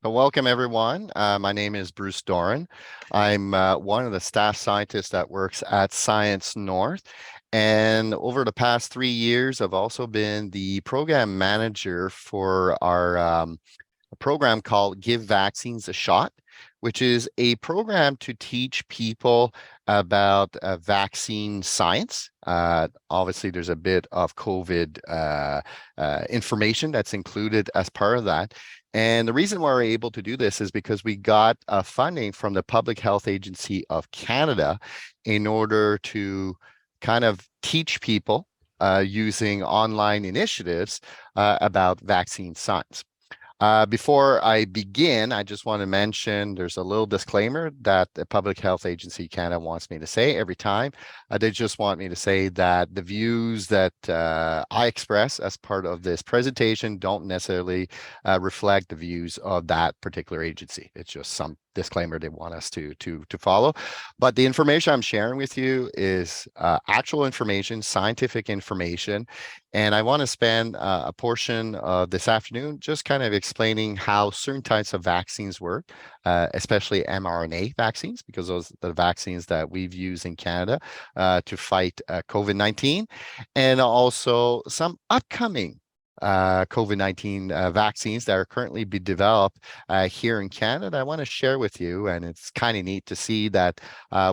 So welcome everyone. My name is Bruce Doran. I'm one of the staff scientists that works at Science North. And over the past 3 years, I've also been the program manager for our a program called Give Vaccines a Shot, which is a program to teach people about vaccine science. Obviously, there's a bit of COVID information that's included as part of that. And the reason why we're able to do this is because we got funding from the Public Health Agency of Canada in order to kind of teach people using online initiatives about vaccine science. Before I begin, I just want to mention there's a little disclaimer that the Public Health Agency Canada wants me to say every time. They just want me to say that the views that I express as part of this presentation don't necessarily reflect the views of that particular agency. It's just some disclaimer they want us to follow. But the information I'm sharing with you is actual information, scientific information, and I want to spend a portion of this afternoon just kind of explaining how certain types of vaccines work, especially mRNA vaccines, because those are the vaccines that we've used in Canada to fight COVID-19, and also some upcoming COVID-19 vaccines that are currently being developed here in Canada. I want to share with you, and it's kind of neat to see that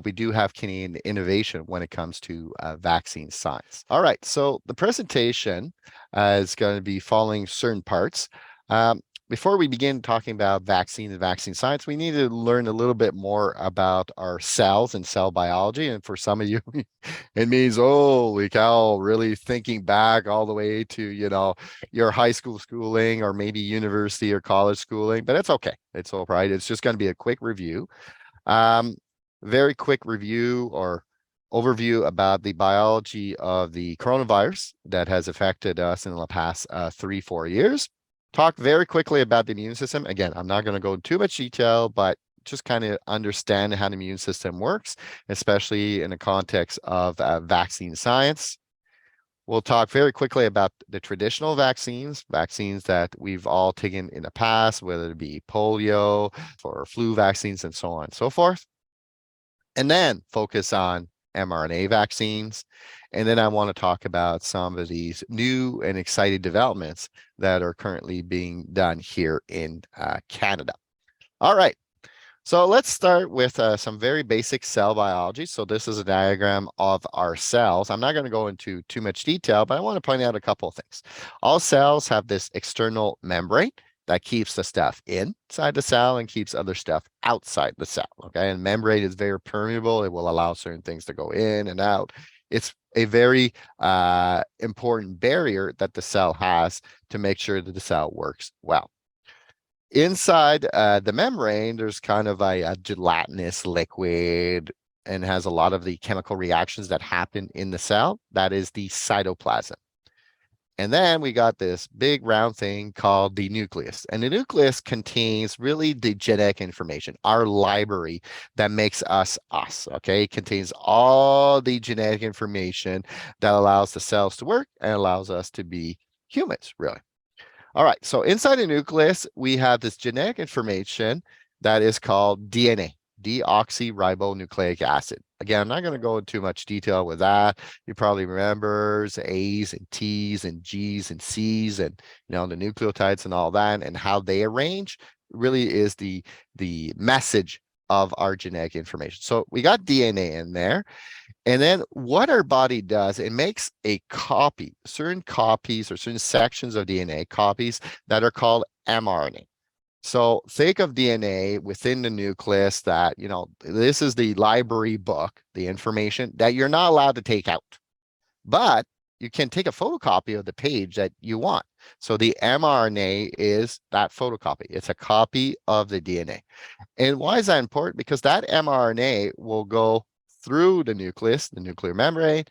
we do have Canadian innovation when it comes to vaccine science. All right, so the presentation is going to be following certain parts. Before we begin talking about vaccine and vaccine science, we need to learn a little bit more about our cells and cell biology. And for some of you, it means, holy cow, really thinking back all the way to, your high school schooling or maybe university or college schooling, but it's okay. It's all right. It's just going to be a quick review. Um, Very quick review or overview about the biology of the coronavirus that has affected us in the past 3-4 years. Talk very quickly about the immune system. Again, I'm not going to go into too much detail, but just kind of understand how the immune system works, especially in the context of vaccine science. We'll talk very quickly about the traditional vaccines that we've all taken in the past, whether it be polio or flu vaccines and so on and so forth. And then focus on mRNA vaccines. And then I want to talk about some of these new and exciting developments that are currently being done here in Canada. All right. So let's start with some very basic cell biology. So this is a diagram of our cells. I'm not going to go into too much detail, but I want to point out a couple of things. All cells have this external membrane that keeps the stuff inside the cell and keeps other stuff outside the cell. Okay. And membrane is very permeable. It will allow certain things to go in and out. It's a very important barrier that the cell has to make sure that the cell works well. Inside the membrane, there's kind of a gelatinous liquid and has a lot of the chemical reactions that happen in the cell. That is the cytoplasm. And then we got this big round thing called the nucleus. And the nucleus contains really the genetic information, our library that makes us us. Okay. It contains all the genetic information that allows the cells to work and allows us to be humans, really. All right. So inside the nucleus, we have this genetic information that is called DNA, deoxyribonucleic acid. Again, I'm not going to go into too much detail with that. You probably remember A's and T's and G's and C's and the nucleotides and all that and how they arrange really is the message of our genetic information. So we got DNA in there. And then what our body does, it makes a copy, certain copies or certain sections of DNA copies that are called mRNA. So think of DNA within the nucleus that, this is the library book, the information that you're not allowed to take out, but you can take a photocopy of the page that you want. So the mRNA is that photocopy. It's a copy of the DNA. And why is that important? Because that mRNA will go through the nucleus, the nuclear membrane,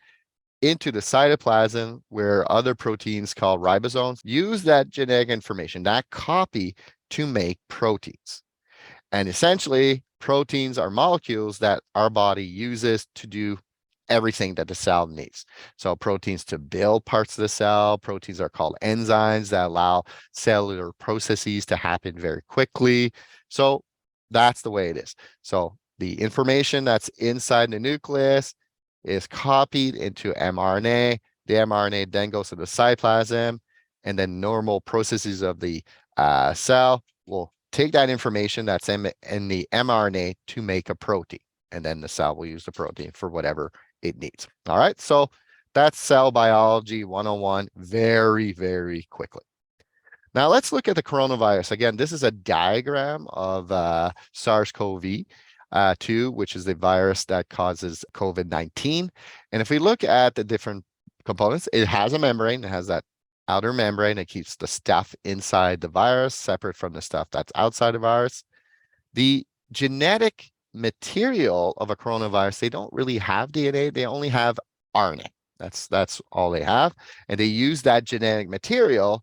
into the cytoplasm where other proteins called ribosomes use that genetic information, that copy, to make proteins. And essentially, proteins are molecules that our body uses to do everything that the cell needs. So proteins to build parts of the cell, proteins are called enzymes that allow cellular processes to happen very quickly. So that's the way it is. So the information that's inside the nucleus is copied into mRNA. The mRNA then goes to the cytoplasm, and then normal processes of the cell will take that information that's in the mRNA to make a protein. And then the cell will use the protein for whatever it needs. All right. So that's cell biology 101 very, very quickly. Now let's look at the coronavirus. Again, this is a diagram of SARS-CoV-2, which is the virus that causes COVID-19. And if we look at the different components, it has a membrane. It has that outer membrane. It keeps the stuff inside the virus separate from the stuff that's outside the virus. The genetic material of a coronavirus, they don't really have DNA. They only have RNA. That's all they have. And they use that genetic material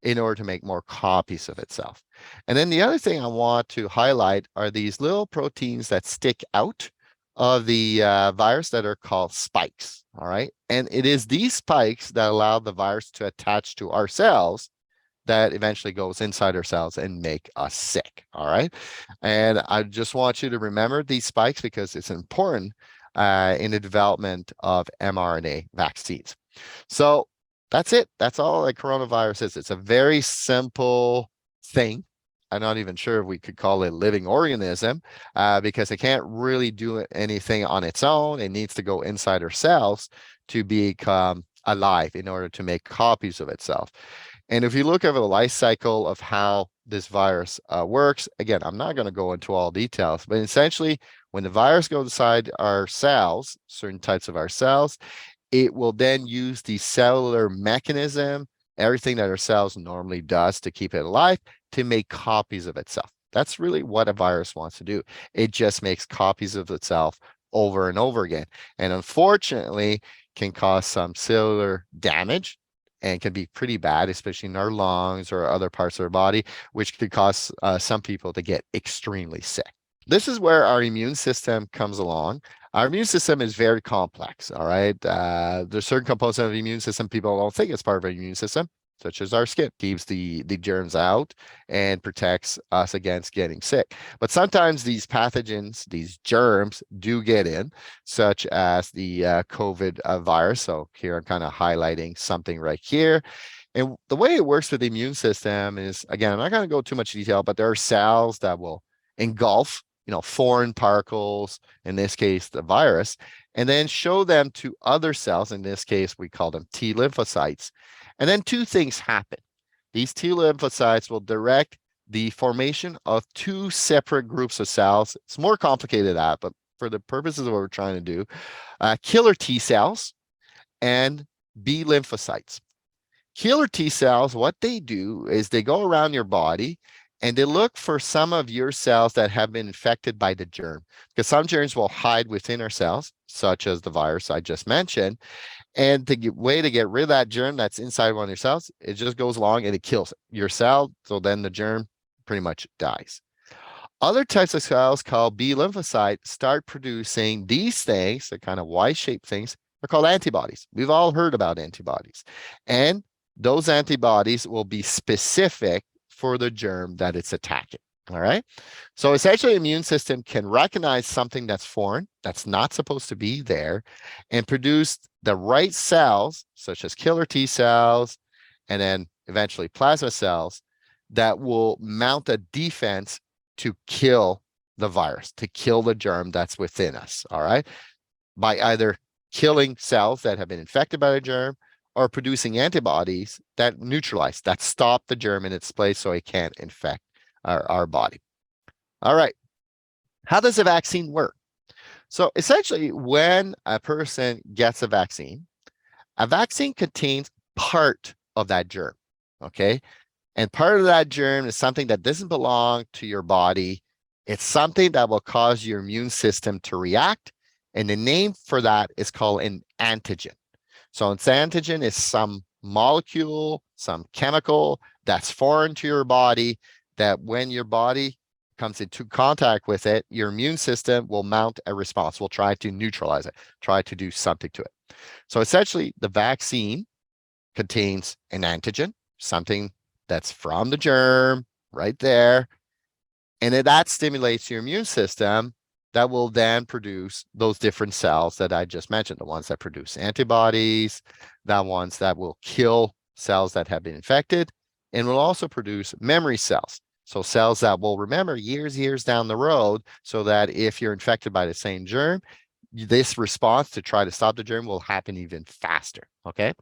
in order to make more copies of itself. And then the other thing I want to highlight are these little proteins that stick out of the virus that are called spikes. All right. And it is these spikes that allow the virus to attach to our cells that eventually goes inside our cells and make us sick. All right. And I just want you to remember these spikes because it's important in the development of mRNA vaccines. So that's it. That's all a coronavirus is. It's a very simple thing. I'm not even sure if we could call it a living organism because it can't really do anything on its own. It needs to go inside our cells to become alive in order to make copies of itself. And if you look over the life cycle of how this virus works, again, I'm not going to go into all details, but essentially, when the virus goes inside our cells, certain types of our cells, it will then use the cellular mechanism, everything that our cells normally does to keep it alive, to make copies of itself. That's really what a virus wants to do. It just makes copies of itself over and over again. And unfortunately, can cause some cellular damage and can be pretty bad, especially in our lungs or other parts of our body, which could cause some people to get extremely sick. This is where our immune system comes along. Our immune system is very complex, all right? There's certain components of the immune system people don't think it's part of our immune system, such as our skin, keeps the germs out and protects us against getting sick. But sometimes these pathogens, these germs do get in, such as the COVID virus. So here I'm kind of highlighting something right here. And the way it works with the immune system is, again, I'm not going to go too much detail, but there are cells that will engulf, foreign particles, in this case, the virus, and then show them to other cells. In this case, we call them T lymphocytes. And then two things happen. These T lymphocytes will direct the formation of two separate groups of cells. It's more complicated than that, but for the purposes of what we're trying to do, killer T cells and B lymphocytes. Killer T cells, what they do is they go around your body and they look for some of your cells that have been infected by the germ, because some germs will hide within our cells, such as the virus I just mentioned. And the way to get rid of that germ that's inside one of your cells, it just goes along and it kills your cell. So then the germ pretty much dies. Other types of cells called B lymphocytes start producing these things, the kind of Y-shaped things, are called antibodies. We've all heard about antibodies. And those antibodies will be specific for the germ that it's attacking. All right. So essentially, the immune system can recognize something that's foreign, that's not supposed to be there, and produce the right cells, such as killer T cells, and then eventually plasma cells, that will mount a defense to kill the virus, to kill the germ that's within us. All right. By either killing cells that have been infected by the germ or producing antibodies that neutralize, that stop the germ in its place so it can't infect our body. All right. How does a vaccine work? So essentially, when a person gets a vaccine contains part of that germ, okay? And part of that germ is something that doesn't belong to your body. It's something that will cause your immune system to react. And the name for that is called an antigen. So an antigen is some molecule, some chemical that's foreign to your body, that when your body comes into contact with it, your immune system will mount a response, will try to neutralize it, try to do something to it. So essentially, the vaccine contains an antigen, something that's from the germ right there. And that stimulates your immune system that will then produce those different cells that I just mentioned, the ones that produce antibodies, the ones that will kill cells that have been infected, and will also produce memory cells. So cells that will remember years down the road, so that if you're infected by the same germ, this response to try to stop the germ will happen even faster, okay?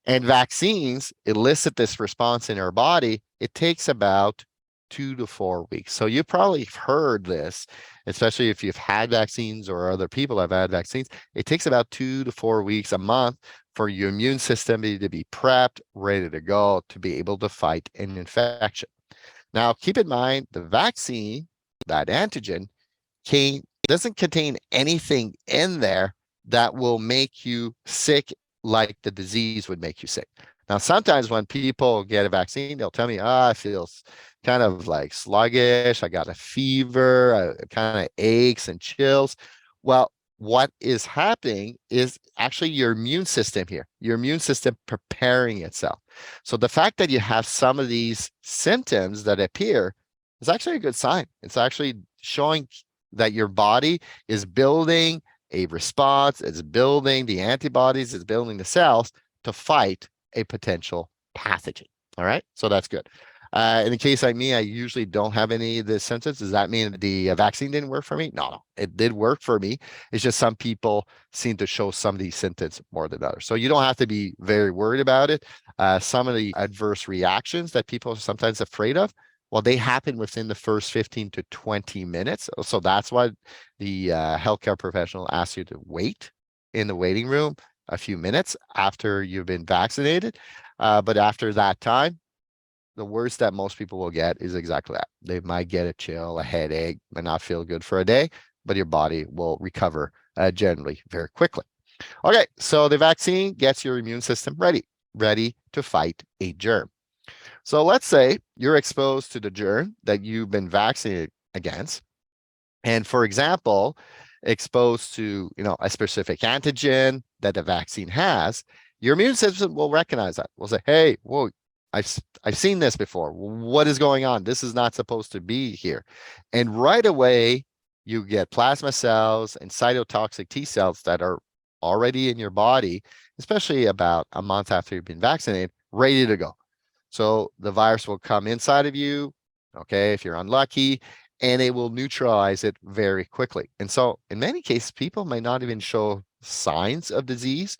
And vaccines elicit this response in our body. It takes about 2 to 4 weeks. So you probably heard this, especially if you've had vaccines or other people have had vaccines. It takes about 2 to 4 weeks, a month, for your immune system to be prepped, ready to go, to be able to fight an infection. Now, keep in mind, the vaccine, that antigen, doesn't contain anything in there that will make you sick like the disease would make you sick. Now, sometimes when people get a vaccine, they'll tell me, I feel kind of like sluggish. I got a fever, kind of aches and chills. Well, what is happening is actually your immune system here, your immune system preparing itself. So the fact that you have some of these symptoms that appear is actually a good sign. It's actually showing that your body is building a response, it's building the antibodies, it's building the cells to fight a potential pathogen. All right, so that's good. In a case like me, I usually don't have any of the symptoms. Does that mean the vaccine didn't work for me? No, it did work for me. It's just some people seem to show some of these symptoms more than others. So you don't have to be very worried about it. Some of the adverse reactions that people are sometimes afraid of, well, they happen within the first 15 to 20 minutes. So that's why the healthcare professional asks you to wait in the waiting room a few minutes after you've been vaccinated. But after that time, the worst that most people will get is exactly that. They might get a chill, a headache, might not feel good for a day, but your body will recover generally very quickly. Okay, so the vaccine gets your immune system ready to fight a germ. So let's say you're exposed to the germ that you've been vaccinated against. And for example, exposed to a specific antigen that the vaccine has, your immune system will recognize that. Will say, hey, whoa, I've seen this before. What is going on? This is not supposed to be here. And right away, you get plasma cells and cytotoxic T cells that are already in your body, especially about a month after you've been vaccinated, ready to go. So the virus will come inside of you, okay, if you're unlucky, and it will neutralize it very quickly. And so in many cases, people may not even show signs of disease,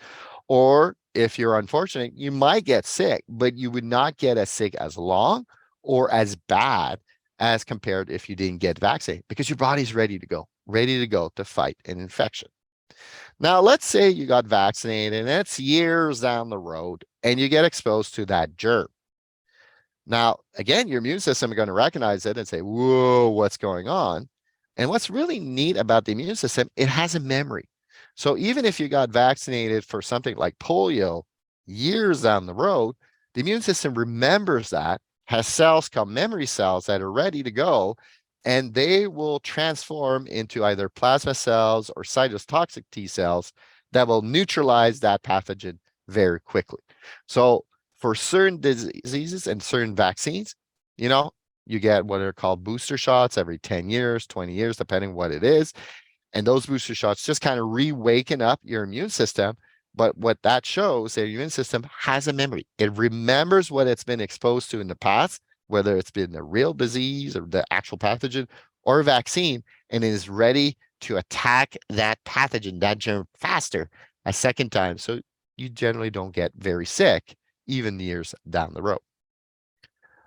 or if you're unfortunate, you might get sick, but you would not get as sick as long or as bad as compared if you didn't get vaccinated, because your body's ready to go to fight an infection. Now, let's say you got vaccinated and it's years down the road and you get exposed to that germ. Now, again, your immune system is going to recognize it and say, whoa, what's going on? And what's really neat about the immune system, it has a memory. So even if you got vaccinated for something like polio years down the road, the immune system remembers that, has cells called memory cells that are ready to go, and they will transform into either plasma cells or cytotoxic T cells that will neutralize that pathogen very quickly. So for certain diseases and certain vaccines, you get what are called booster shots every 10 years, 20 years, depending what it is. And those booster shots just kind of re-waken up your immune system. But what that shows, the immune system has a memory. It remembers what it's been exposed to in the past, whether it's been a real disease or the actual pathogen or a vaccine, and is ready to attack that pathogen, that germ, faster a second time. So you generally don't get very sick even years down the road.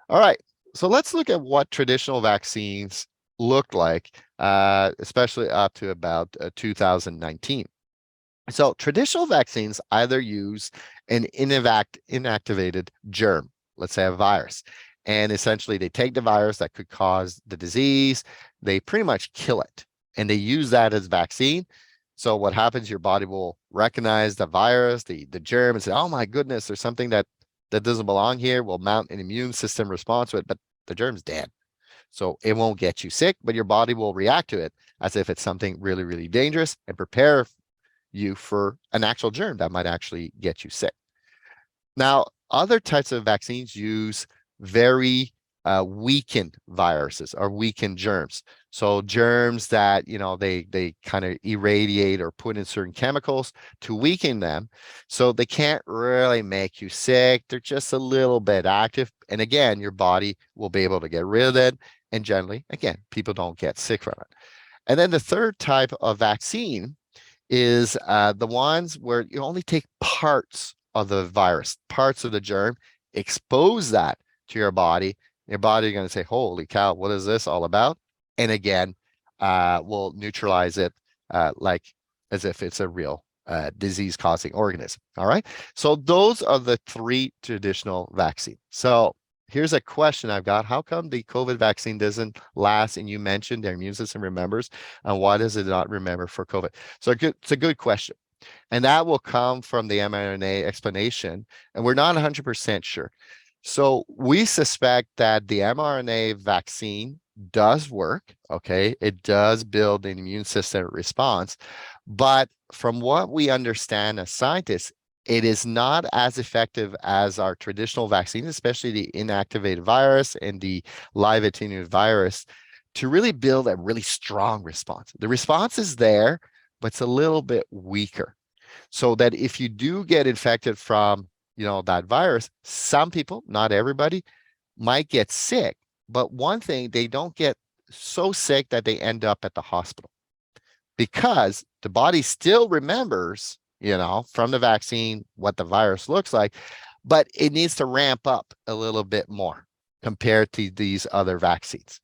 All right, so let's look at what traditional vaccines looked like, especially up to about 2019. So traditional vaccines either use an inactivated germ, let's say a virus, and essentially they take the virus that could cause the disease, they pretty much kill it, and they use that as vaccine. So what happens, your body will recognize the virus, the germ, and say, oh my goodness, there's something that doesn't belong here, will mount an immune system response to it, but the germ's dead. So it won't get you sick, but your body will react to it as if it's something really, really dangerous and prepare you for an actual germ that might actually get you sick. Now, other types of vaccines use very weakened viruses or weakened germs. So germs that, they kind of irradiate or put in certain chemicals to weaken them. So they can't really make you sick. They're just a little bit active. And again, your body will be able to get rid of it. And generally, again, people don't get sick from it. And then the third type of vaccine is the ones where you only take parts of the virus, parts of the germ, expose that to your body. Your body is going to say, holy cow, what is this all about? And again, will neutralize it like as if it's a real disease-causing organism. All right. So those are the three traditional vaccines. So here's a question I've got. How come the COVID vaccine doesn't last? And you mentioned their immune system remembers, and why does it not remember for COVID? So it's a good question. And that will come from the mRNA explanation. And we're not 100% sure. So we suspect that the mRNA vaccine does work. Okay. It does build an immune system response. But from what we understand as scientists, it is not as effective as our traditional vaccines, especially the inactivated virus and the live attenuated virus, to really build a really strong response. The response is there, but it's a little bit weaker. So that if you do get infected from, that virus, some people, not everybody, might get sick. But one thing, they don't get so sick that they end up at the hospital because the body still remembers, from the vaccine, what the virus looks like, but it needs to ramp up a little bit more compared to these other vaccines.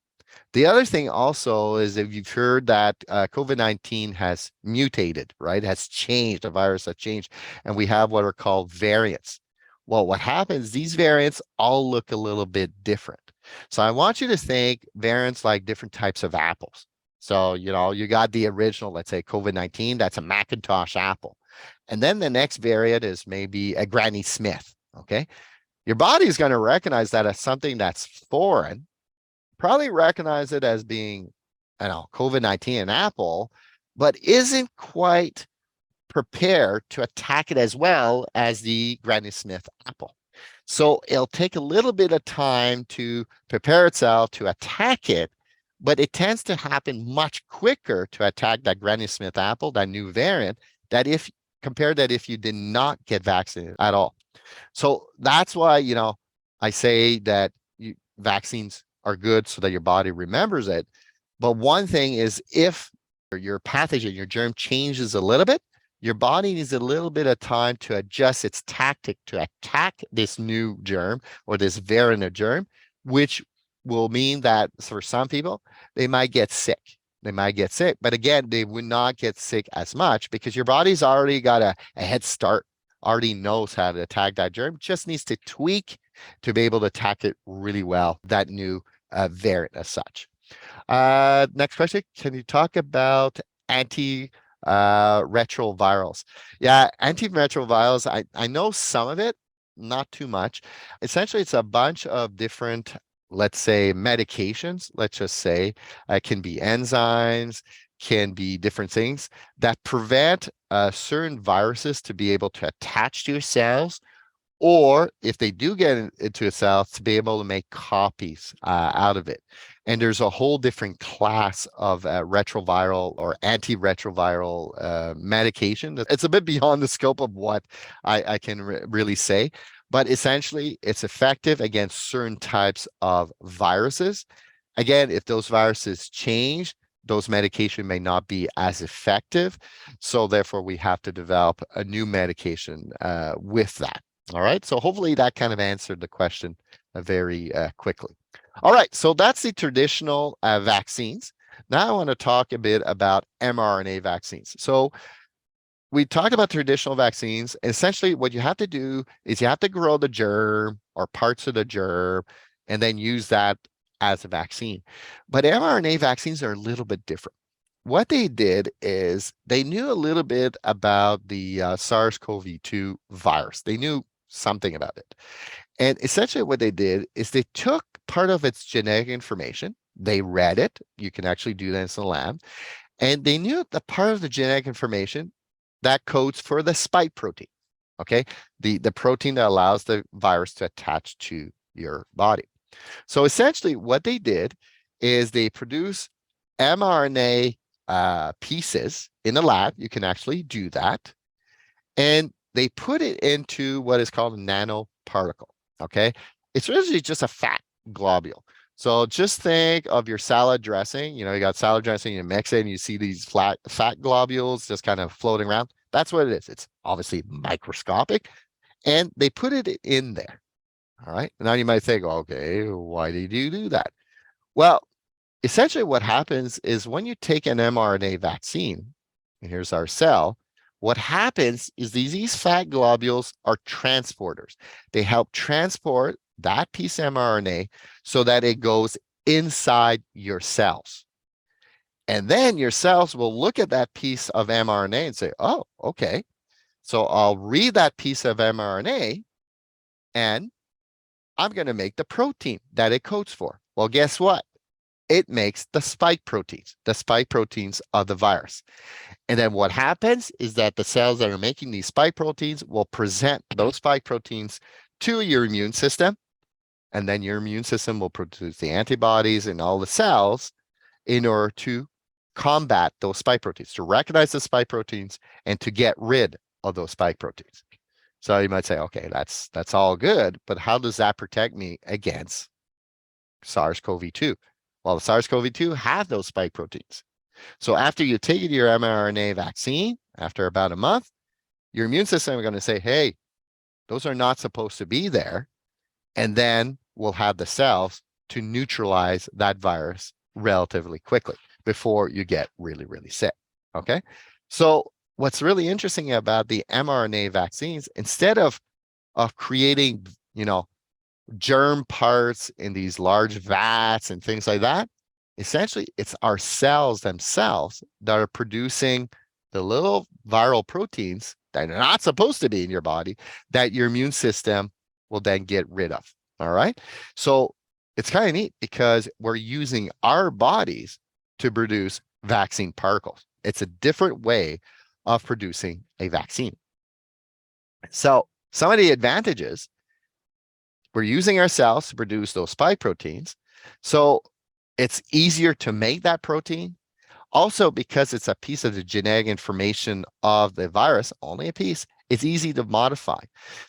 The other thing also is if you've heard that COVID-19 has mutated, right? It has changed, the virus has changed, and we have what are called variants. Well, what happens, these variants all look a little bit different. So I want you to think variants like different types of apples. So, you got the original, let's say COVID-19, that's a Macintosh apple. And then the next variant is maybe a Granny Smith, okay? Your body is going to recognize that as something that's foreign, probably recognize it as being, COVID-19 and apple, but isn't quite prepared to attack it as well as the Granny Smith apple. So it'll take a little bit of time to prepare itself to attack it, but it tends to happen much quicker to attack that Granny Smith apple, that new variant, that if compare that if you did not get vaccinated at all. So that's why, I say that vaccines are good so that your body remembers it. But one thing is if your pathogen, your germ changes a little bit, your body needs a little bit of time to adjust its tactic to attack this new germ or this variant of germ, which will mean that for some people, they might get sick. They might get sick, but again, they would not get sick as much because your body's already got a head start, already knows how to attack that germ, just needs to tweak to be able to attack it really well, that new variant as such. Next question, can you talk about antiretrovirals? Yeah, antiretrovirals, I know some of it, not too much. Essentially, it's a bunch of different, let's say, medications, let's just say, can be enzymes, can be different things that prevent certain viruses to be able to attach to your cells, or if they do get into a cell, to be able to make copies out of it. And there's a whole different class of retroviral or antiretroviral medication. It's a bit beyond the scope of what I can really say, but essentially it's effective against certain types of viruses. Again, if those viruses change, those medication may not be as effective. So therefore we have to develop a new medication with that. All right, so hopefully that kind of answered the question very quickly. All right, so that's the traditional vaccines. Now I want to talk a bit about mRNA vaccines. So we talked about traditional vaccines. Essentially, what you have to do is you have to grow the germ or parts of the germ and then use that as a vaccine. But mRNA vaccines are a little bit different. What they did is they knew a little bit about the SARS-CoV-2 virus. They knew something about it. And essentially what they did is they took part of its genetic information They read it. You can actually do this in the lab. And they knew the part of the genetic information that codes for the spike protein. Okay. The protein that allows the virus to attach to your body. So essentially what they did is they produce mRNA pieces in a lab. You can actually do that. And they put it into what is called a nanoparticle. Okay. It's really just a fat globule. So just think of your salad dressing. You got salad dressing, you mix it, and you see these fat globules just kind of floating around. That's what it is. It's obviously microscopic, and they put it in there. All right. Now you might think, okay, why did you do that? Well, essentially what happens is when you take an mRNA vaccine, and here's our cell, what happens is these fat globules are transporters. They help transport that piece of mRNA so that it goes inside your cells. And then your cells will look at that piece of mRNA and say, oh, okay. So I'll read that piece of mRNA and I'm going to make the protein that it codes for. Well, guess what? It makes the spike proteins of the virus. And then what happens is that the cells that are making these spike proteins will present those spike proteins to your immune system. And then your immune system will produce the antibodies in all the cells in order to combat those spike proteins, to recognize the spike proteins and to get rid of those spike proteins. So you might say, okay, that's all good, but how does that protect me against SARS-CoV-2? Well, the SARS-CoV-2 have those spike proteins. So after you take your mRNA vaccine, after about a month, your immune system is going to say, hey, those are not supposed to be there. And then we'll have the cells to neutralize that virus relatively quickly before you get really, really sick. Okay. So what's really interesting about the mRNA vaccines, instead of creating, germ parts in these large vats and things like that, essentially it's our cells themselves that are producing the little viral proteins that are not supposed to be in your body that your immune system will then get rid of. All right. So it's kind of neat because we're using our bodies to produce vaccine particles. It's a different way of producing a vaccine. So some of the advantages, we're using our cells to produce those spike proteins. So it's easier to make that protein. Also, because it's a piece of the genetic information of the virus, only a piece, it's easy to modify.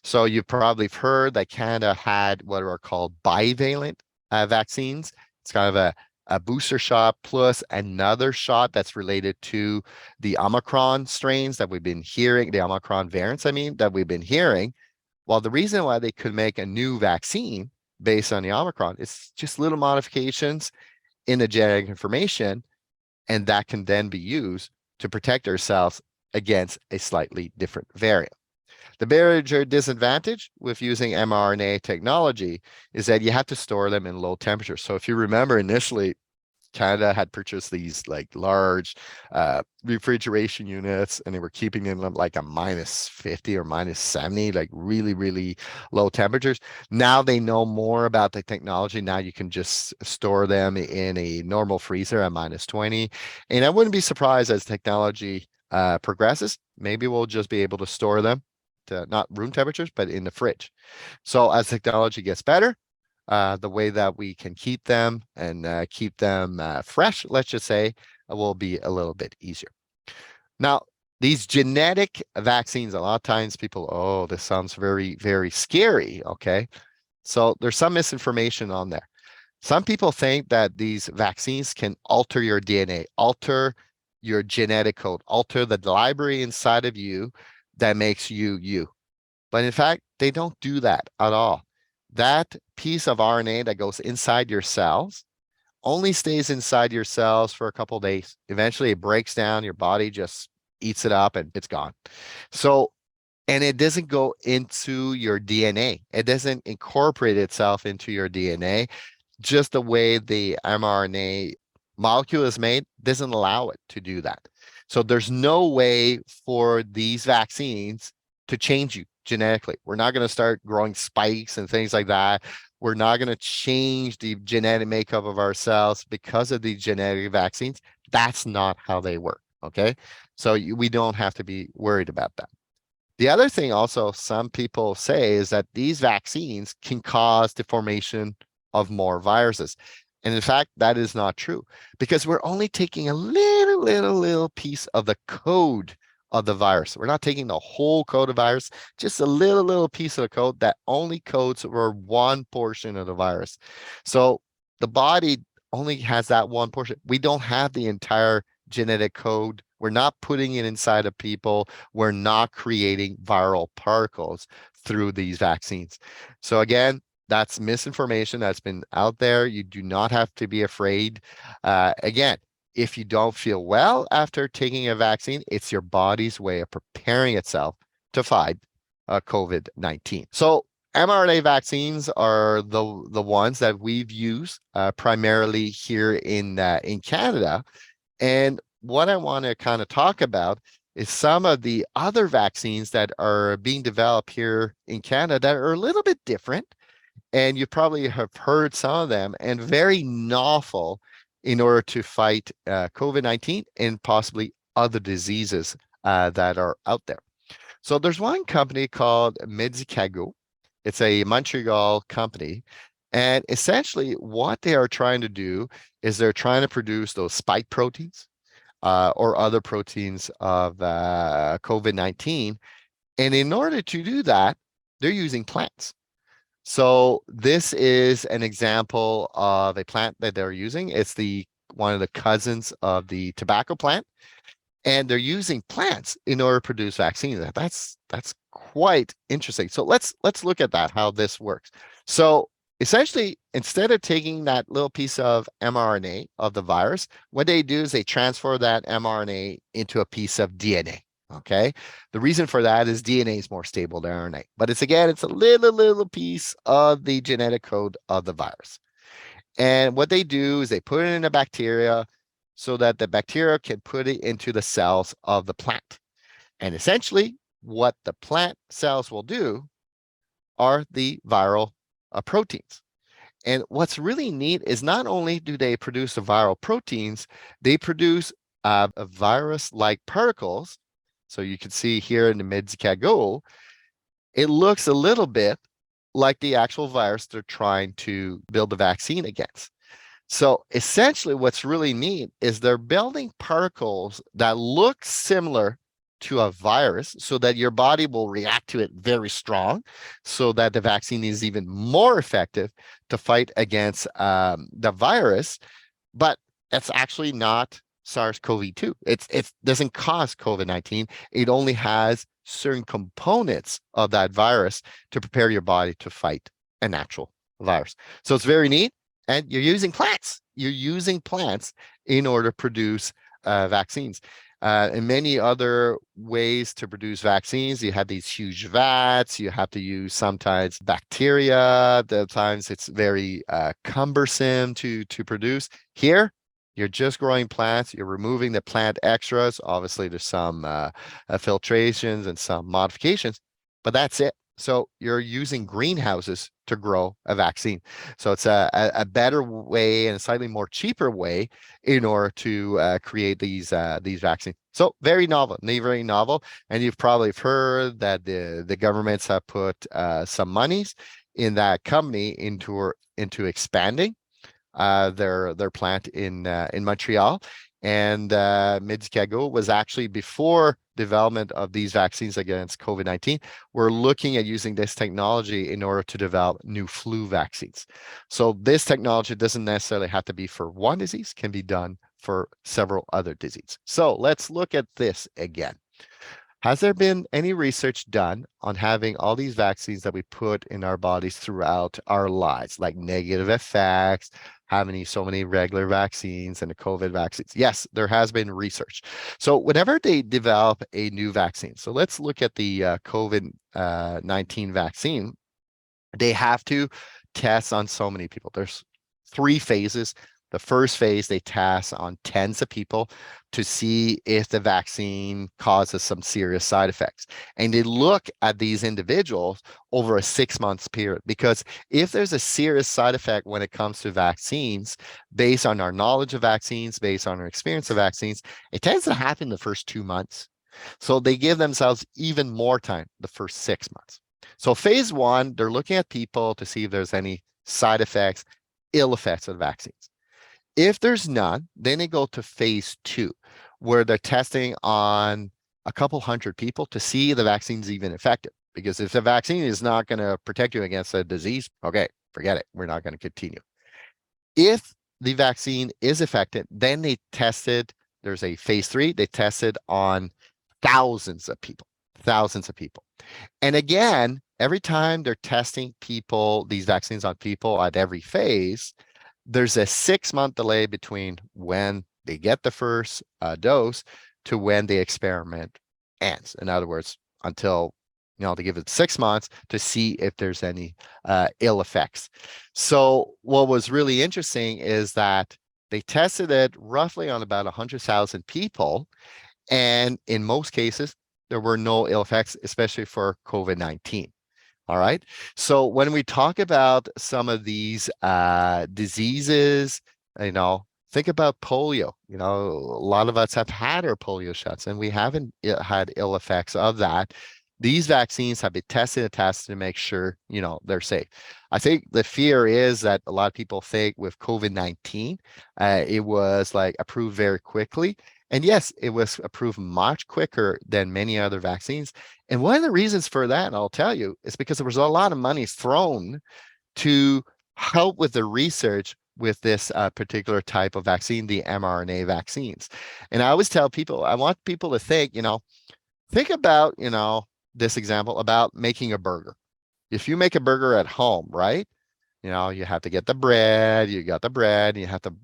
So you've probably heard that Canada had what are called bivalent vaccines. It's kind of a booster shot plus another shot that's related to the Omicron strains that we've been hearing, the Omicron variants, that we've been hearing. Well, the reason why they could make a new vaccine based on the Omicron is just little modifications in the genetic information, and that can then be used to protect ourselves against a slightly different variant. The major disadvantage with using mRNA technology is that you have to store them in low temperatures. So if you remember initially, Canada had purchased these like large refrigeration units, and they were keeping them like a -50 or -70, like really, really low temperatures. Now they know more about the technology. Now you can just store them in a normal freezer at -20. And I wouldn't be surprised as technology progresses, maybe we'll just be able to store them to not room temperatures, but in the fridge. So as technology gets better, the way that we can keep them and keep them fresh, let's just say, will be a little bit easier. Now, these genetic vaccines, a lot of times people, oh, this sounds very, very scary. Okay. So there's some misinformation on there. Some people think that these vaccines can alter your DNA, alter your genetic code, alter the library inside of you that makes you you. But in fact, they don't do that at all. That piece of RNA that goes inside your cells only stays inside your cells for a couple of days. Eventually it breaks down, your body just eats it up and it's gone. So, and it doesn't go into your DNA. It doesn't incorporate itself into your DNA. Just the way the mRNA molecule is made doesn't allow it to do that. So there's no way for these vaccines to change you genetically. We're not going to start growing spikes and things like that. we're not going to change the genetic makeup of our cells because of the genetic vaccines. That's not how they work. Okay. So we don't have to be worried about that. The other thing also some people say is that these vaccines can cause the formation of more viruses. And in fact, that is not true because we're only taking a little piece of the code of the virus. We're not taking the whole code of virus, just a little piece of the code that only codes for one portion of the virus. So the body only has that one portion. We don't have the entire genetic code. We're not putting it inside of people. We're not creating viral particles through these vaccines. So again, that's misinformation that's been out there. You do not have to be afraid. Again, if you don't feel well after taking a vaccine, it's your body's way of preparing itself to fight COVID-19. So mRNA vaccines are the ones that we've used primarily here in Canada. And what I want to kind of talk about is some of the other vaccines that are being developed here in Canada that are a little bit different. And you probably have heard some of them and very novel in order to fight COVID-19 and possibly other diseases that are out there. So there's one company called Medicago. It's a Montreal company. And essentially what they are trying to do is they're trying to produce those spike proteins or other proteins of COVID-19. And in order to do that, they're using plants. So this is an example of a plant that they're using. It's one of the cousins of the tobacco plant, and they're using plants in order to produce vaccines. That's quite interesting. So let's look at that, how this works. So essentially, instead of taking that little piece of mRNA of the virus, what they do is they transfer that mRNA into a piece of DNA. Okay. The reason for that is DNA is more stable than RNA, but it's a little piece of the genetic code of the virus. And what they do is they put it in a bacteria so that the bacteria can put it into the cells of the plant. And essentially, what the plant cells will do are the viral proteins. And what's really neat is not only do they produce the viral proteins, they produce virus-like particles. So you can see here in the Medicago, it looks a little bit like the actual virus they're trying to build the vaccine against. So essentially what's really neat is they're building particles that look similar to a virus so that your body will react to it very strong so that the vaccine is even more effective to fight against the virus. But it's actually not SARS-CoV-2. It doesn't cause COVID-19. It only has certain components of that virus to prepare your body to fight an actual virus. So it's very neat. And you're using plants. You're using plants in order to produce vaccines. And many other ways to produce vaccines, you have these huge vats. You have to use sometimes bacteria. Sometimes it's very cumbersome to produce. Here, you're just growing plants. You're removing the plant extras. Obviously, there's some filtrations and some modifications, but that's it. So you're using greenhouses to grow a vaccine. So it's a better way and a slightly more cheaper way in order to create these vaccines. So very novel, very novel. And you've probably heard that the governments have put some monies in that company into expanding their plant in Montreal. And Medicago was actually before development of these vaccines against COVID-19. We're looking at using this technology in order to develop new flu vaccines. So this technology doesn't necessarily have to be for one disease, can be done for several other diseases. So let's look at this again. Has there been any research done on having all these vaccines that we put in our bodies throughout our lives, like negative effects, having so many regular vaccines and the COVID vaccines? Yes, there has been research. So whenever they develop a new vaccine, so let's look at the COVID-19 vaccine, they have to test on so many people. There's 3 phases. The first phase, they test on tens of people to see if the vaccine causes some serious side effects. And they look at these individuals over a 6 months period, because if there's a serious side effect when it comes to vaccines, based on our knowledge of vaccines, based on our experience of vaccines, it tends to happen the first 2 months. So they give themselves even more time, the first 6 months. So phase one, they're looking at people to see if there's any side effects, ill effects of the vaccines. If there's none, then they go to phase two, where they're testing on a couple hundred people to see the vaccine's even effective. Because if the vaccine is not going to protect you against a disease, okay, forget it. We're not going to continue. If the vaccine is effective, then they tested, there's a phase three, they tested on thousands of people, thousands of people. And again, every time they're testing people, these vaccines on people at every phase, there's a 6 month delay between when they get the first dose to when the experiment ends. In other words, until they give it 6 months to see if there's any ill effects. So what was really interesting is that they tested it roughly on about 100,000 people. And in most cases, there were no ill effects, especially for COVID-19. All right. So when we talk about some of these diseases, think about polio. A lot of us have had our polio shots and we haven't had ill effects of that. These vaccines have been tested and tested to make sure, they're safe. I think the fear is that a lot of people think with COVID-19, it was like approved very quickly. And yes, it was approved much quicker than many other vaccines. And one of the reasons for that, and I'll tell you, is because there was a lot of money thrown to help with the research with this particular type of vaccine, the mRNA vaccines. And I always tell people, I want people to think about, this example about making a burger. If you make a burger at home, right? You have to get the bread, you got the bread, you have to,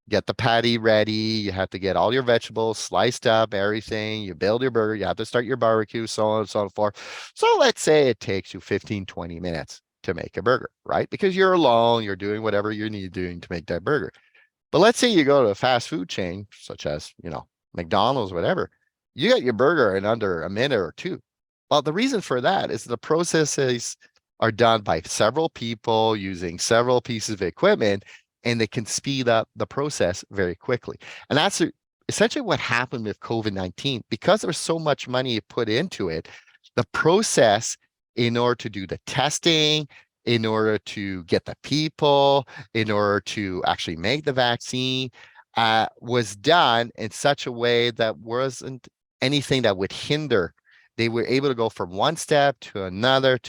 get the patty ready. You have to get all your vegetables sliced up, everything. You build your burger. You have to start your barbecue, so on and so forth. So let's say it takes you 15, 20 minutes to make a burger, right? Because you're alone, you're doing whatever you need doing to make that burger. But let's say you go to a fast food chain, such as, McDonald's, whatever. You got your burger in under a minute or two. Well, the reason for that is the processes are done by several people using several pieces of equipment, and they can speed up the process very quickly. And that's essentially what happened with COVID-19. Because there was so much money put into it, the process in order to do the testing, in order to get the people, in order to actually make the vaccine, was done in such a way that wasn't anything that would hinder. They were able to go from one step to another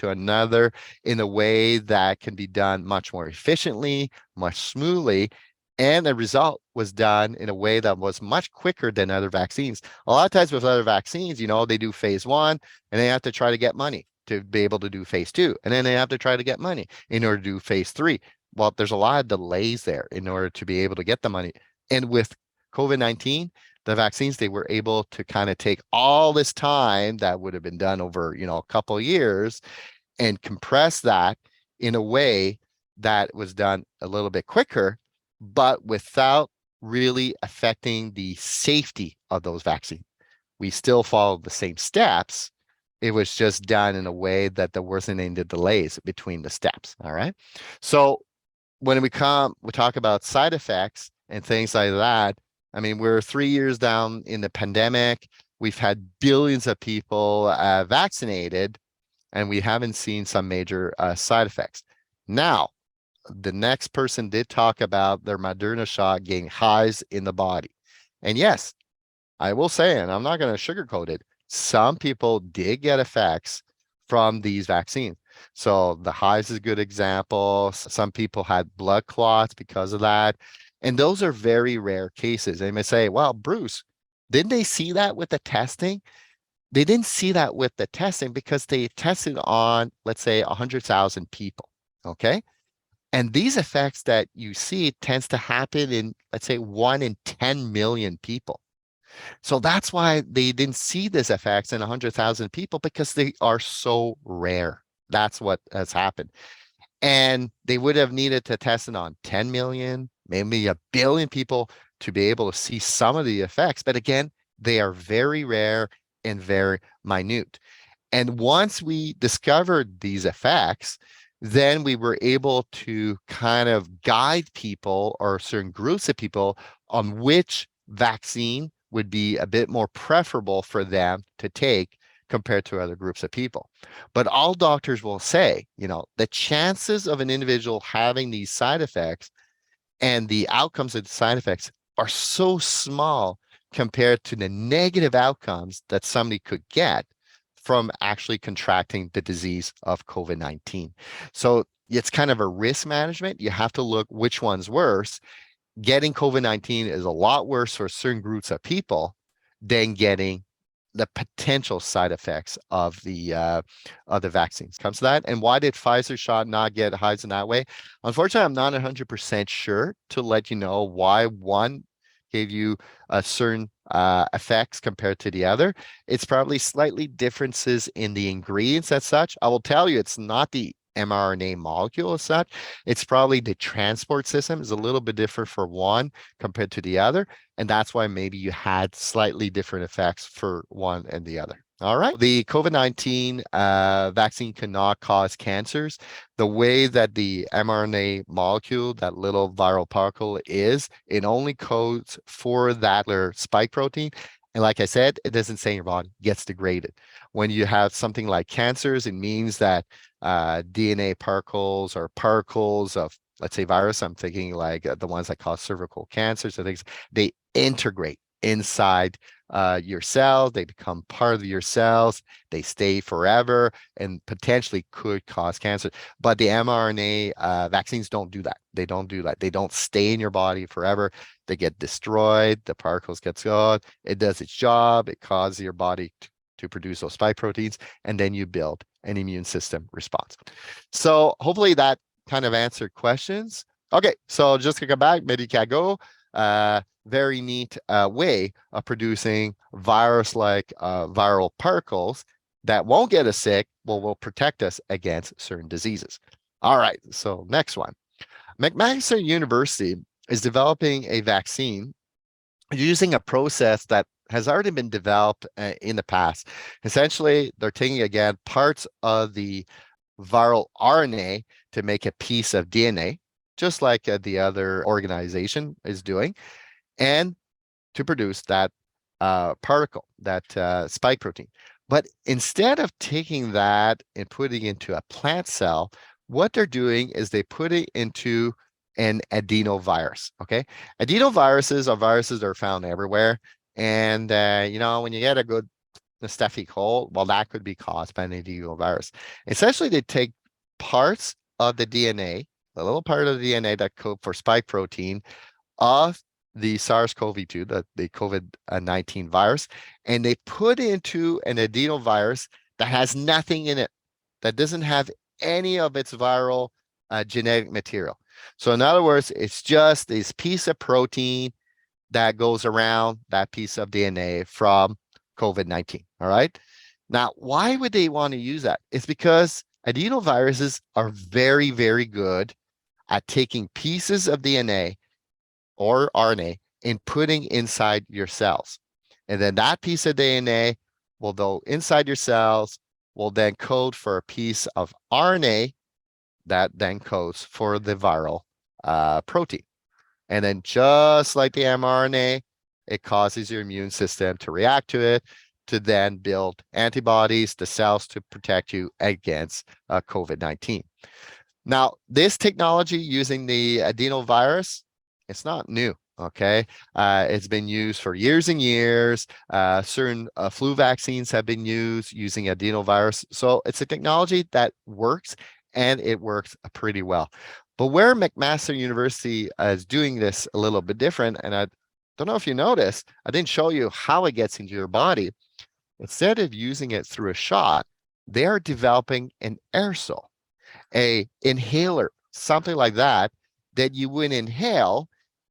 in a way that can be done much more efficiently, much smoothly. And the result was done in a way that was much quicker than other vaccines. A lot of times with other vaccines, they do phase one and they have to try to get money to be able to do phase two. And then they have to try to get money in order to do phase three. Well, there's a lot of delays there in order to be able to get the money. And with COVID-19, the vaccines, they were able to kind of take all this time that would have been done over, a couple of years and compress that in a way that was done a little bit quicker, but without really affecting the safety of those vaccines. We still followed the same steps. It was just done in a way that there wasn't any delays between the steps. All right. So when we talk about side effects and things like that, I mean, we're 3 years down in the pandemic. We've had billions of people vaccinated, and we haven't seen some major side effects. Now, the next person did talk about their Moderna shot getting highs in the body. And yes, I will say, and I'm not going to sugarcoat it, some people did get effects from these vaccines. So the highs is a good example. Some people had blood clots because of that. And those are very rare cases. They may say, well, Bruce, didn't they see that with the testing? They didn't see that with the testing because they tested on, let's say, 100,000 people. Okay. And these effects that you see tends to happen in, let's say, 1 in 10 million people. So that's why they didn't see these effects in 100,000 people, because they are so rare. That's what has happened. And they would have needed to test it on 10 million, maybe a billion people to be able to see some of the effects. But again, they are very rare and very minute. And once we discovered these effects, then we were able to kind of guide people or certain groups of people on which vaccine would be a bit more preferable for them to take compared to other groups of people. But all doctors will say, the chances of an individual having these side effects and the outcomes of the side effects are so small compared to the negative outcomes that somebody could get from actually contracting the disease of COVID-19. So it's kind of a risk management. You have to look which one's worse. Getting COVID-19 is a lot worse for certain groups of people than getting the potential side effects of the vaccines. Comes to that. And why did Pfizer shot not get highs in that way? Unfortunately, I'm not 100% sure to let you know why one gave you a certain effects compared to the other. It's probably slightly differences in the ingredients as such. I will tell you, it's not the mRNA molecule as such. It's probably the transport system is a little bit different for one compared to the other. And that's why maybe you had slightly different effects for one and the other. All right. The COVID-19 vaccine cannot cause cancers. The way that the mRNA molecule, that little viral particle is, it only codes for that spike protein. And like I said, it doesn't say in your body gets degraded. When you have something like cancers, it means that DNA particles or particles of, let's say, virus, I'm thinking like the ones that cause cervical cancers and things, they integrate inside your cells. They become part of your cells. They stay forever and potentially could cause cancer. But the mRNA vaccines don't do that. They don't do that. They don't stay in your body forever. They get destroyed. The particles get gone. It does its job. It causes your body to produce those spike proteins, and then you build an immune system response. So hopefully that kind of answered questions. Okay, so just to come back, Medicago, very neat way of producing virus-like viral particles that won't get us sick, will protect us against certain diseases. All right, so next one. McMaster University is developing a vaccine using a process that has already been developed in the past. Essentially, they're taking, again, parts of the viral RNA to make a piece of DNA, just like the other organization is doing, and to produce that particle, that spike protein. But instead of taking that and putting it into a plant cell, what they're doing is they put it into an adenovirus. Okay, adenoviruses are viruses that are found everywhere, and when you get a good stuffy cold, well, that could be caused by an adenovirus. Essentially, they take parts of the DNA, the little part of the DNA that code for spike protein of the SARS-CoV-2, the COVID-19 virus, and they put into an adenovirus that has nothing in it, that doesn't have any of its viral genetic material. So in other words, it's just this piece of protein that goes around that piece of DNA from COVID-19. All right. Now, why would they want to use that? It's because adenoviruses are very, very good at taking pieces of DNA or RNA and putting inside your cells. And then that piece of DNA will go inside your cells, will then code for a piece of RNA that then codes for the viral protein. And then just like the mRNA, it causes your immune system to react to it, to then build antibodies, the cells to protect you against COVID-19. Now, this technology using the adenovirus, it's not new. Okay, it's been used for years and years. Certain flu vaccines have been used using adenovirus. So it's a technology that works, and it works pretty well. But where McMaster University is doing this a little bit different, and I don't know if you noticed, I didn't show you how it gets into your body. Instead of using it through a shot, they are developing an aerosol, a inhaler, something like that, that you would inhale,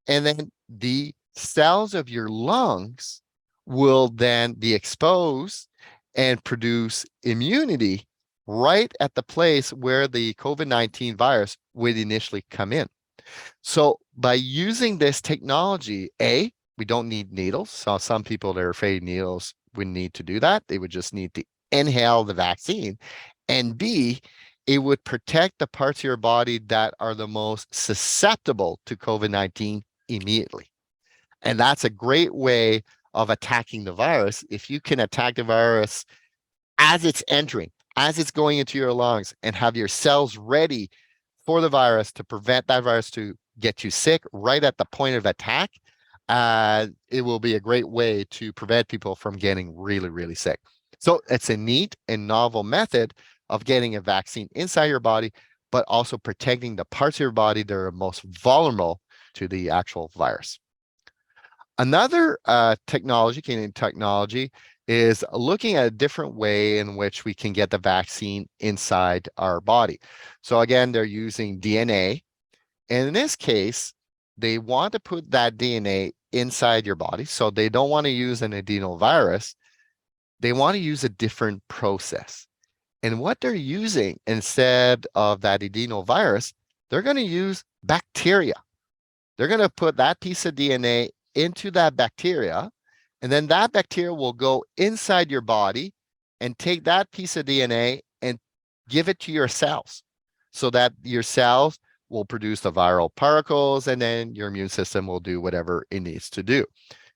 and then the cells of your lungs will then be exposed and produce immunity right at the place where the COVID-19 virus would initially come in. So by using this technology, we don't need needles. So some people that are afraid of needles wouldn't need to do that. They would just need to inhale the vaccine. And B, it would protect the parts of your body that are the most susceptible to COVID-19 immediately. And that's a great way of attacking the virus. If you can attack the virus as it's entering, as it's going into your lungs, and have your cells ready for the virus to prevent that virus to get you sick right at the point of attack, it will be a great way to prevent people from getting really, really sick. So it's a neat and novel method of getting a vaccine inside your body, but also protecting the parts of your body that are most vulnerable to the actual virus. Another technology, Canadian technology, is looking at a different way in which we can get the vaccine inside our body. So again, they're using DNA. And in this case, they want to put that DNA inside your body. So they don't want to use an adenovirus. They want to use a different process. And what they're using instead of that adenovirus, they're going to use bacteria. They're going to put that piece of DNA into that bacteria, and then that bacteria will go inside your body and take that piece of DNA and give it to your cells so that your cells will produce the viral particles, and then your immune system will do whatever it needs to do.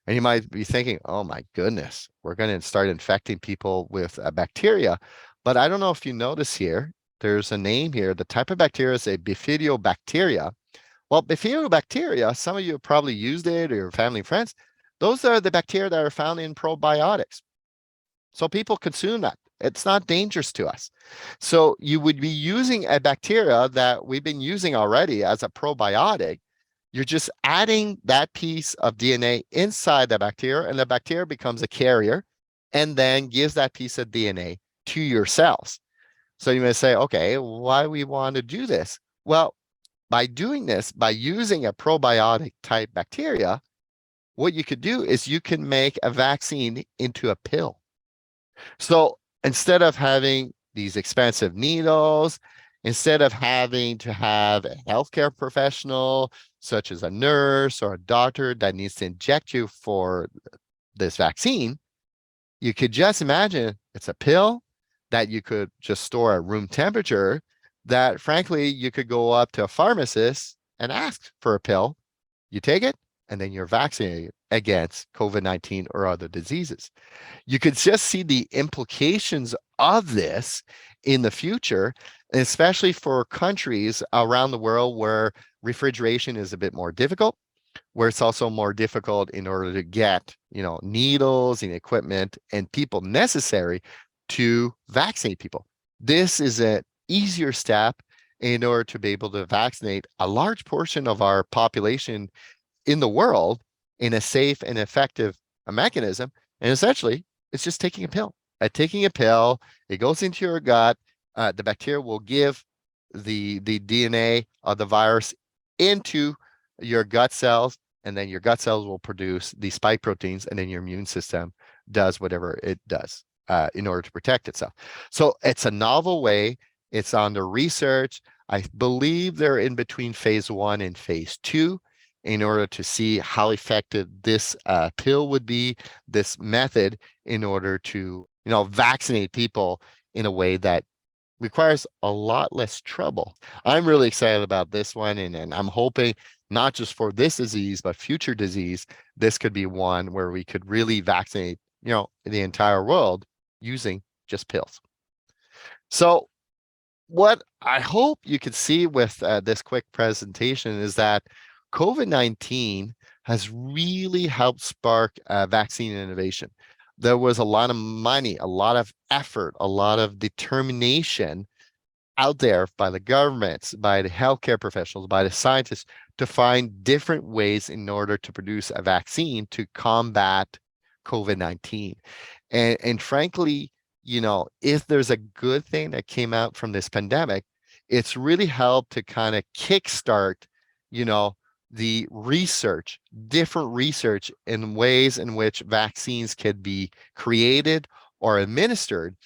And you might be thinking, oh my goodness, we're going to start infecting people with a bacteria. But I don't know if you notice here, there's a name here. The type of bacteria is a bifidobacteria. Well, bifidobacteria, some of you have probably used it or your family and friends. Those are the bacteria that are found in probiotics. So people consume that. It's not dangerous to us. So you would be using a bacteria that we've been using already as a probiotic. You're just adding that piece of DNA inside the bacteria, and the bacteria becomes a carrier and then gives that piece of DNA to your cells. So you may say, okay, why do we want to do this? Well, by doing this, by using a probiotic type bacteria, what you could do is you can make a vaccine into a pill. So instead of having these expensive needles, instead of having to have a healthcare professional, such as a nurse or a doctor that needs to inject you for this vaccine, you could just imagine it's a pill that you could just store at room temperature, that frankly, you could go up to a pharmacist and ask for a pill. You take it, and then you're vaccinated against COVID-19 or other diseases. You could just see the implications of this in the future, especially for countries around the world where refrigeration is a bit more difficult, where it's also more difficult in order to get, needles and equipment and people necessary to vaccinate people. This is an easier step in order to be able to vaccinate a large portion of our population in the world in a safe and effective mechanism. And essentially, it's just taking a pill. Taking a pill, it goes into your gut. The bacteria will give the DNA of the virus into your gut cells, and then your gut cells will produce the spike proteins, and then your immune system does whatever it does in order to protect itself. So it's a novel way. It's under research. I believe they're in between phase 1 and phase 2 in order to see how effective this pill would be, this method, in order to, vaccinate people in a way that requires a lot less trouble. I'm really excited about this one, and I'm hoping not just for this disease, but future disease, this could be one where we could really vaccinate, the entire world using just pills. So what I hope you could see with this quick presentation is that COVID-19 has really helped spark vaccine innovation. There was a lot of money, a lot of effort, a lot of determination out there by the governments, by the healthcare professionals, by the scientists to find different ways in order to produce a vaccine to combat COVID-19. And frankly, if there's a good thing that came out from this pandemic, it's really helped to kind of kickstart, the research, different research in ways in which vaccines can be created or administered,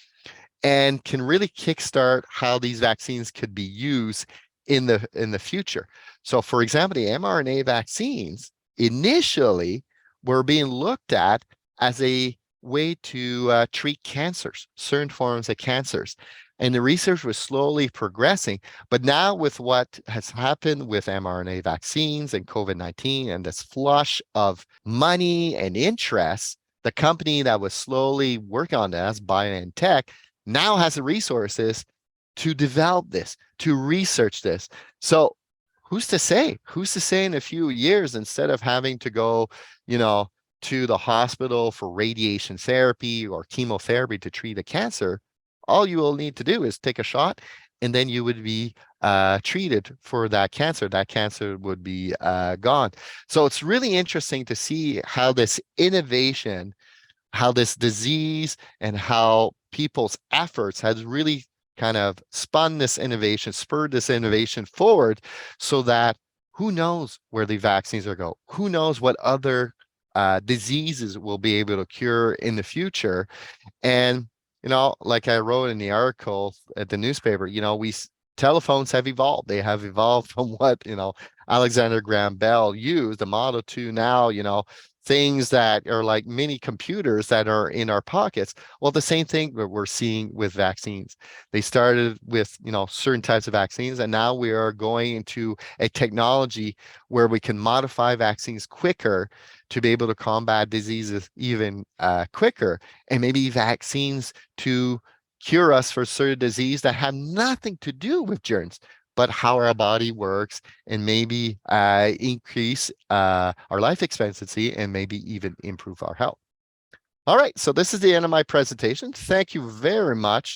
and can really kickstart how these vaccines could be used in the future. So for example, the mRNA vaccines initially were being looked at as a way to treat cancers, certain forms of cancers. And the research was slowly progressing. But now, with what has happened with mRNA vaccines and COVID-19 and this flush of money and interest, the company that was slowly working on this, BioNTech, now has the resources to develop this, to research this. So who's to say? Who's to say in a few years, instead of having to go, you know, to the hospital for radiation therapy or chemotherapy to treat a cancer, all you will need to do is take a shot, and then you would be treated for that cancer. That cancer would be gone. So it's really interesting to see how this innovation, how this disease, and how people's efforts has really kind of spun this innovation, spurred this innovation forward, so that who knows where the vaccines are going? Who knows what other diseases we'll be able to cure in the future? And, like I wrote in the article at the newspaper, telephones have evolved. They have evolved from what, Alexander Graham Bell used, the Model 2 now, things that are like mini computers that are in our pockets. Well, the same thing that we're seeing with vaccines. They started with, certain types of vaccines, and now we are going into a technology where we can modify vaccines quicker to be able to combat diseases even quicker, and maybe vaccines to cure us for certain disease that have nothing to do with germs, but how our body works, and maybe increase our life expectancy, and maybe even improve our health. All right, so this is the end of my presentation. Thank you very much